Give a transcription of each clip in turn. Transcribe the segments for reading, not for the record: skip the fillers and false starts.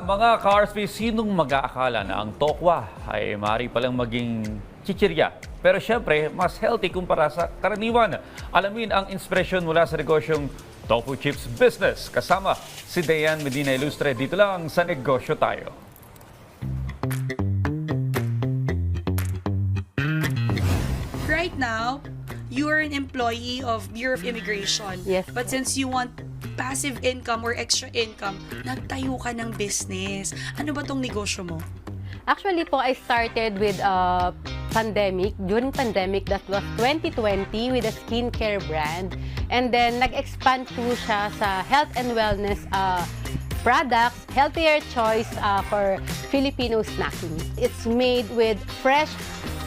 mga ka-RSP, sinong mag-aakala na ang tokwa ay maaari palang maging chichirya? Pero syempre, mas healthy kumpara sa karaniwan. Alamin ang inspirasyon mula sa negosyong Tofu Chips Business. Kasama si Dayan Medina Ilustre dito lang sa Negosyo Tayo. Right now, you are an employee of Bureau of Immigration. Yes. But since you want passive income or extra income, nagtayo ka ng business. Ano ba tong negosyo mo? Actually po, I started with pandemic. During pandemic, that was 2020 with a skincare brand. And then, nag-expand po siya sa health and wellness products, healthier choice for Filipino snacking. It's made with fresh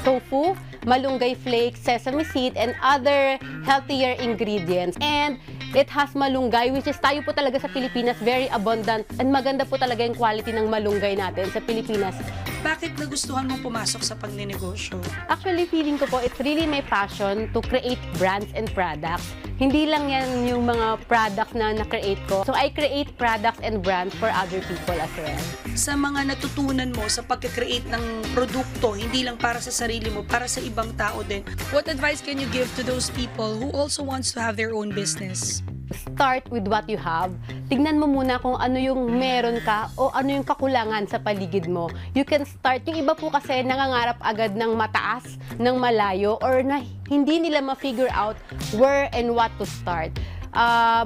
tofu, malunggay flakes, sesame seed, and other healthier ingredients. And it has malunggay, which is tayo po talaga sa Pilipinas, very abundant. And maganda po talaga yung quality ng malunggay natin sa Pilipinas. Bakit nagustuhan mong pumasok sa pagnenegosyo? Actually, feeling ko po, it's really my passion to create brands and products. Hindi lang yan yung mga products na na-create ko. So, I create products and brands for other people as well. Sa mga natutunan mo sa pagka-create ng produkto, hindi lang para sa sarili mo, para sa ibang tao din, what advice can you give to those people who also wants to have their own business? Start with what you have. Tignan mo muna kung ano yung meron ka o ano yung kakulangan sa paligid mo. You can start. Yung iba po kasi nangangarap agad ng mataas, ng malayo, or na hindi nila ma-figure out where and what to start.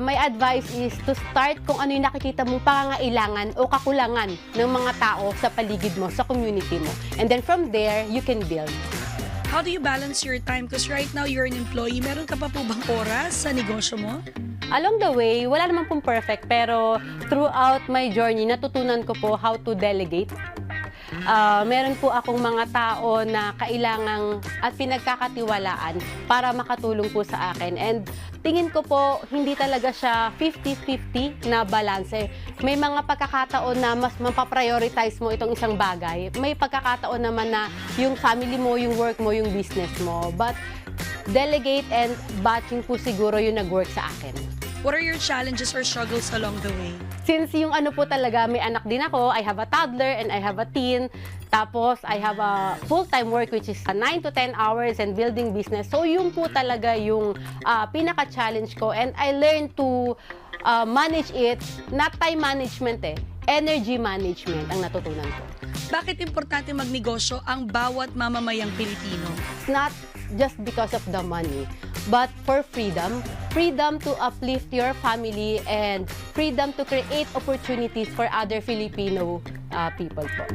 My advice is to start kung ano yung nakikita mong pangangailangan o kakulangan ng mga tao sa paligid mo, sa community mo. And then from there, you can build. How do you balance your time? Because right now, you're an employee. Meron ka pa po bang oras sa negosyo mo? Along the way, wala naman pong perfect, pero throughout my journey, natutunan ko po how to delegate. Meron po akong mga tao na kailangang at pinagkakatiwalaan para makatulong po sa akin. And tingin ko po, hindi talaga siya 50-50 na balanse. May mga pagkakataon na mas mapaprioritize mo itong isang bagay. May pagkakataon naman na yung family mo, yung work mo, yung business mo. But delegate and batching po siguro yung nag-work sa akin. What are your challenges or struggles along the way? Since yung ano po talaga, may anak din ako, I have a toddler and I have a teen. Tapos, I have a full-time work which is 9 to 10 hours and building business. So, yun po talaga yung pinaka-challenge ko. And I learned to manage it, not time management energy management ang natutunan ko. Bakit importante magnegosyo ang bawat mamamayang Pilipino? It's not just because of the money, but for freedom. Freedom to uplift your family and freedom to create opportunities for other Filipino people po.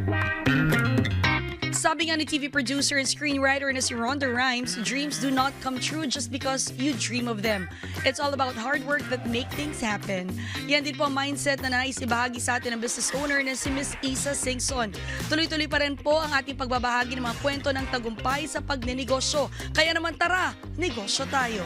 Sabi nga ni TV producer and screenwriter na si Rhonda Rhimes, dreams do not come true just because you dream of them. It's all about hard work that make things happen. Yan din po ang mindset na nais ibahagi sa atin ng business owner na si Miss Isa Singson. Tuloy-tuloy pa rin po ang ating pagbabahagi ng mga kwento ng tagumpay sa pagnenegosyo. Kaya naman tara, negosyo tayo!